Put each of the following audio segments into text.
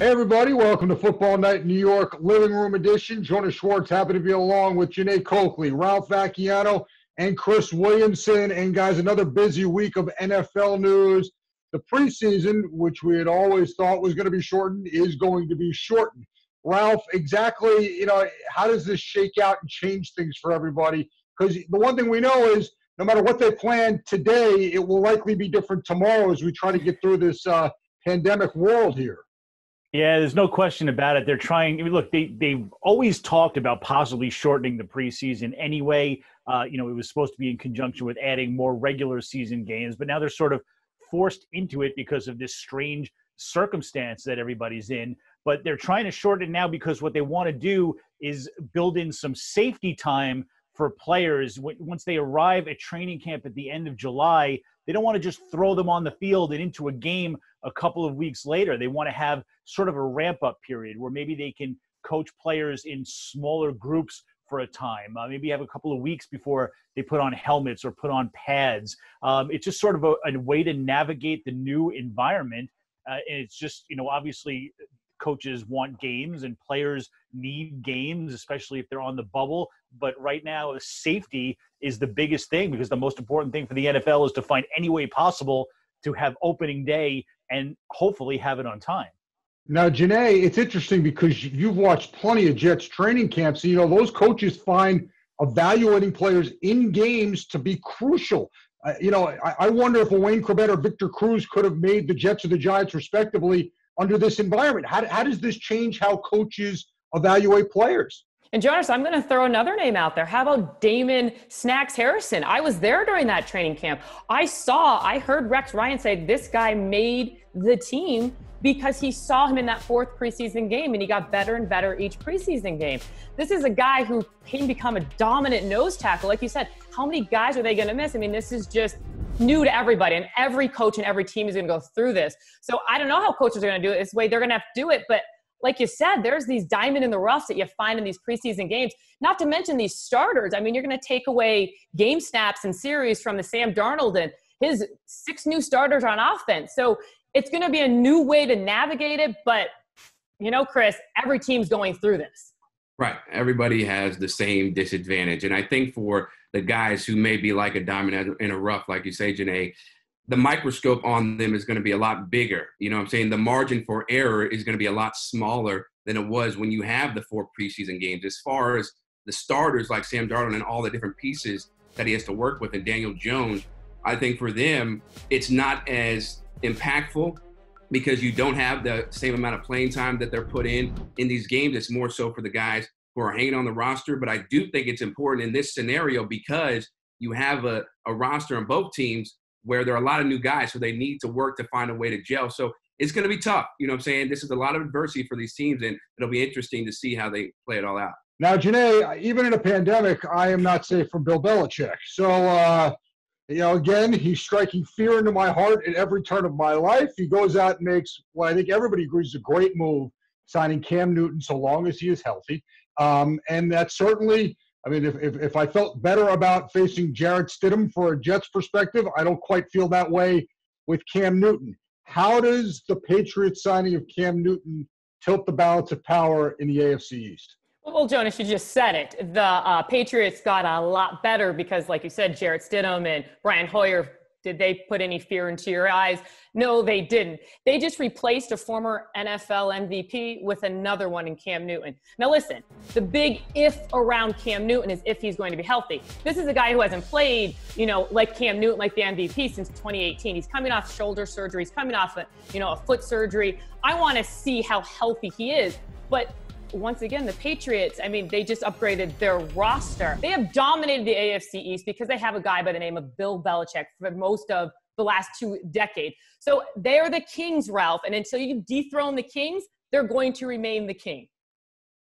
Hey, everybody. Welcome to Football Night New York Living Room Edition. Jonas Schwartz, happy to be along with Janae Coakley, Ralph Vacchiano, and Chris Williamson. And, guys, another busy week of NFL news. The preseason, which we had always thought was going to be shortened, is going to be shortened. Ralph, exactly, how does this shake out and change things for everybody? Because the one thing we know is no matter what they plan today, it will likely be different tomorrow as we try to get through this pandemic world here. Yeah, there's no question about it. They're trying. I mean, look, they've always talked about possibly shortening the preseason anyway. It was supposed to be in conjunction with adding more regular season games, but now they're sort of forced into it because of this strange circumstance that everybody's in. But they're trying to shorten it now because what they want to do is build in some safety time for players. Once they arrive at training camp at the end of July, they don't want to just throw them on the field and into a game a couple of weeks later. They want to have sort of a ramp-up period where maybe they can coach players in smaller groups for a time. Maybe have a couple of weeks before they put on helmets or put on pads. It's just sort of a way to navigate the new environment. And it's just, obviously coaches want games and players need games, especially if they're on the bubble. But right now, safety is the biggest thing because the most important thing for the NFL is to find any way possible to have opening day and hopefully have it on time. Now, Janae, it's interesting because you've watched plenty of Jets training camps. Those coaches find evaluating players in games to be crucial. I wonder if a Wayne Corbett or Victor Cruz could have made the Jets or the Giants respectively under this environment. How does this change how coaches evaluate players? And Jonas, I'm going to throw another name out there. How about Damon Snacks Harrison? I was there during that training camp. I heard Rex Ryan say this guy made the team because he saw him in that fourth preseason game and he got better and better each preseason game. This is a guy who can become a dominant nose tackle. Like you said, how many guys are they going to miss? I mean, this is just new to everybody, and every coach and every team is going to go through this. So I don't know how coaches are going to do it this way. They're going to have to do it, but like you said, there's these diamond in the roughs that you find in these preseason games, not to mention these starters. I mean, you're going to take away game snaps and series from the Sam Darnold and his 6 new starters on offense. So it's going to be a new way to navigate it. But, Chris, every team's going through this. Right. Everybody has the same disadvantage. And I think for the guys who may be like a diamond in a rough, like you say, Janae, the microscope on them is going to be a lot bigger. The margin for error is going to be a lot smaller than it was when you have the 4 preseason games. As far as the starters like Sam Darnold and all the different pieces that he has to work with, and Daniel Jones, I think for them, it's not as impactful because you don't have the same amount of playing time that they're put in these games. It's more so for the guys who are hanging on the roster. But I do think it's important in this scenario because you have a roster on both teams where there are a lot of new guys, so they need to work to find a way to gel. So it's going to be tough. This is a lot of adversity for these teams, and it'll be interesting to see how they play it all out. Now, Janae, even in a pandemic, I am not safe from Bill Belichick. So, again, he's striking fear into my heart at every turn of my life. He goes out and makes what I think everybody agrees is a great move, signing Cam Newton so long as he is healthy. And that's certainly – if I felt better about facing Jarrett Stidham for a Jets perspective, I don't quite feel that way with Cam Newton. How does the Patriots signing of Cam Newton tilt the balance of power in the AFC East? Well, Jonas, you just said it. The Patriots got a lot better because, like you said, Jarrett Stidham and Brian Hoyer, did they put any fear into your eyes? No, they didn't. They just replaced a former NFL MVP with another one in Cam Newton. Now, listen, the big if around Cam Newton is if he's going to be healthy. This is a guy who hasn't played, like Cam Newton, like the MVP since 2018. He's coming off shoulder surgery. He's coming off a foot surgery. I want to see how healthy he is. But once again, the Patriots, they just upgraded their roster. They have dominated the AFC East because they have a guy by the name of Bill Belichick for most of the last 2 decades. So they're the kings, Ralph. And until you dethrone the kings, they're going to remain the king.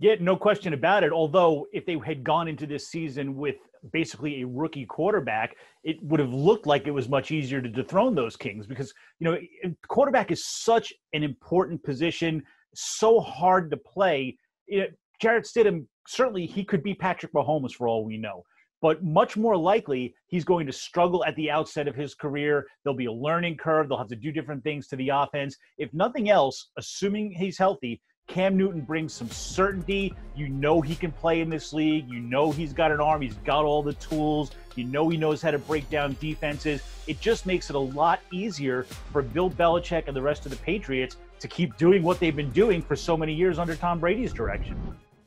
Yeah, no question about it. Although if they had gone into this season with basically a rookie quarterback, it would have looked like it was much easier to dethrone those kings because, quarterback is such an important position, so hard to play. Jarrett Stidham, certainly he could be Patrick Mahomes for all we know. but much more likely he's going to struggle at the outset of his career. There'll be a learning curve. They'll have to do different things to the offense. If nothing else, assuming he's healthy, Cam Newton brings some certainty. You know he can play in this league. You know he's got an arm. He's got all the tools. You know he knows how to break down defenses. It just makes it a lot easier for Bill Belichick and the rest of the Patriots to keep doing what they've been doing for so many years under Tom Brady's direction.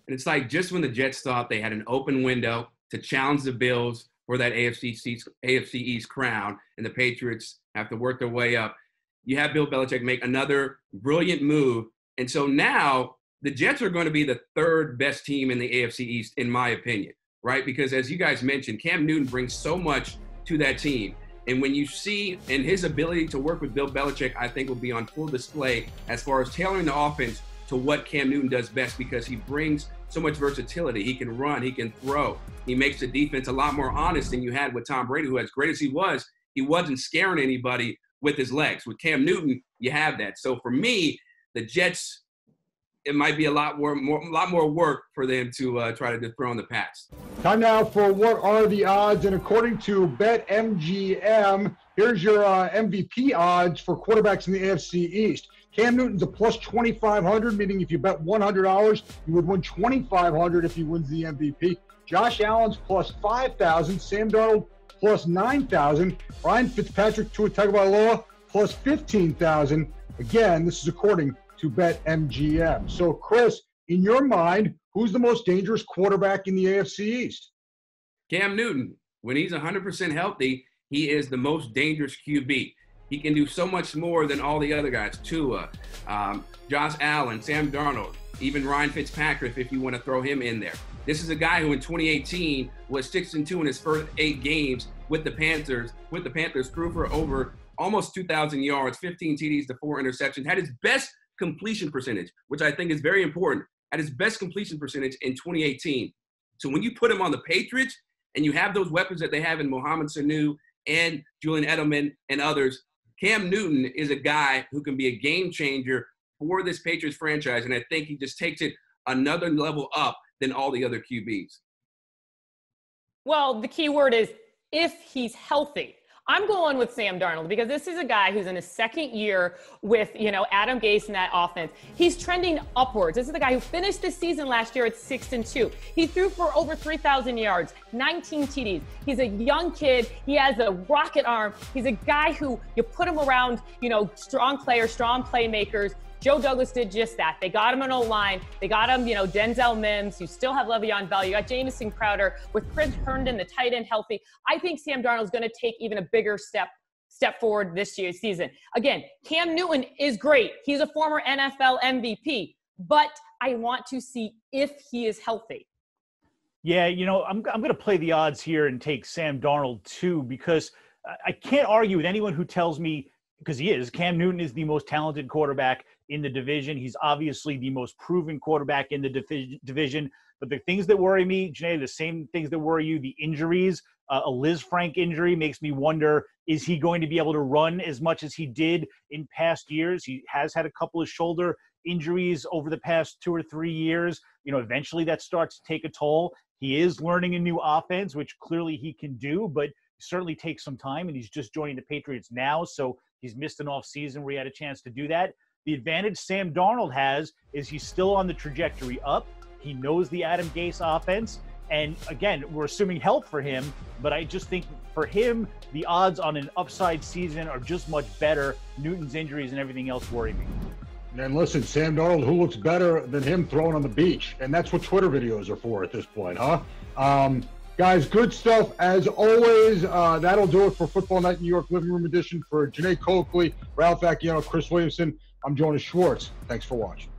And it's like just when the Jets thought they had an open window to challenge the Bills for that AFC East crown, and the Patriots have to work their way up, you have Bill Belichick make another brilliant move. And so now the Jets are going to be the third best team in the AFC East, in my opinion, right? Because as you guys mentioned, Cam Newton brings so much to that team. And when you see, and his ability to work with Bill Belichick, I think will be on full display as far as tailoring the offense to what Cam Newton does best, because he brings so much versatility. He can run, he can throw. He makes the defense a lot more honest than you had with Tom Brady, who, as great as he wasn't scaring anybody with his legs. With Cam Newton, you have that. So for me, the Jets, it might be a lot more work for them to try to dethrone the Pats. Time now for what are the odds, and according to BetMGM, here's your MVP odds for quarterbacks in the AFC East. Cam Newton's a plus 2,500, meaning if you bet $100, you would win $2,500 if he wins the MVP. Josh Allen's plus 5,000, Sam Darnold plus 9,000, Ryan Fitzpatrick, Tua Tagovailoa plus 15,000. Again, this is according to BetMGM. So, Chris, in your mind, who's the most dangerous quarterback in the AFC East? Cam Newton. When he's 100% healthy, he is the most dangerous QB. He can do so much more than all the other guys. Tua, Josh Allen, Sam Darnold, even Ryan Fitzpatrick, if you want to throw him in there. This is a guy who in 2018 was 6-2 in his first 8 games with the Panthers. Threw for over almost 2,000 yards, 15 TDs to 4 interceptions, had his best completion percentage, which I think is very important, at his best completion percentage in 2018. So when you put him on the Patriots and you have those weapons that they have in Mohamed Sanu and Julian Edelman and others, Cam Newton is a guy who can be a game changer for this Patriots franchise, and I think he just takes it another level up than all the other QBs. Well, the key word is if he's healthy. I'm going with Sam Darnold because this is a guy who's in his second year with, Adam Gase in that offense. He's trending upwards. This is the guy who finished the season last year at 6-2. He threw for over 3,000 yards, 19 TDs. He's a young kid. He has a rocket arm. He's a guy who you put him around, strong players, strong playmakers. Joe Douglas did just that. They got him an O-line. They got him, Denzel Mims. You still have Le'Veon Bell. You got Jamison Crowder with Chris Herndon, the tight end, healthy. I think Sam Darnold's going to take even a bigger step forward this year's season. Again, Cam Newton is great. He's a former NFL MVP, but I want to see if he is healthy. Yeah, I'm going to play the odds here and take Sam Darnold too, because I can't argue with anyone who tells me, because Cam Newton is the most talented quarterback in the division. He's obviously the most proven quarterback in the division. But the things that worry me, Janae, the same things that worry you, the injuries. A Liz Frank injury makes me wonder, is he going to be able to run as much as he did in past years? He has had a couple of shoulder injuries over the past 2 or 3 years. Eventually that starts to take a toll. He is learning a new offense, which clearly he can do, but certainly takes some time, and he's just joining the Patriots now, so he's missed an off season where he had a chance to do that. The advantage Sam Darnold has is he's still on the trajectory up. He knows the Adam Gase offense. And again, we're assuming health for him, but I just think for him, the odds on an upside season are just much better. Newton's injuries and everything else worry me. And listen, Sam Darnold, who looks better than him throwing on the beach? And that's what Twitter videos are for at this point, huh? Guys, good stuff as always. That'll do it for Football Night New York Living Room Edition. For Janae Coakley, Ralph Acciano, Chris Williamson, I'm Jonas Schwartz. Thanks for watching.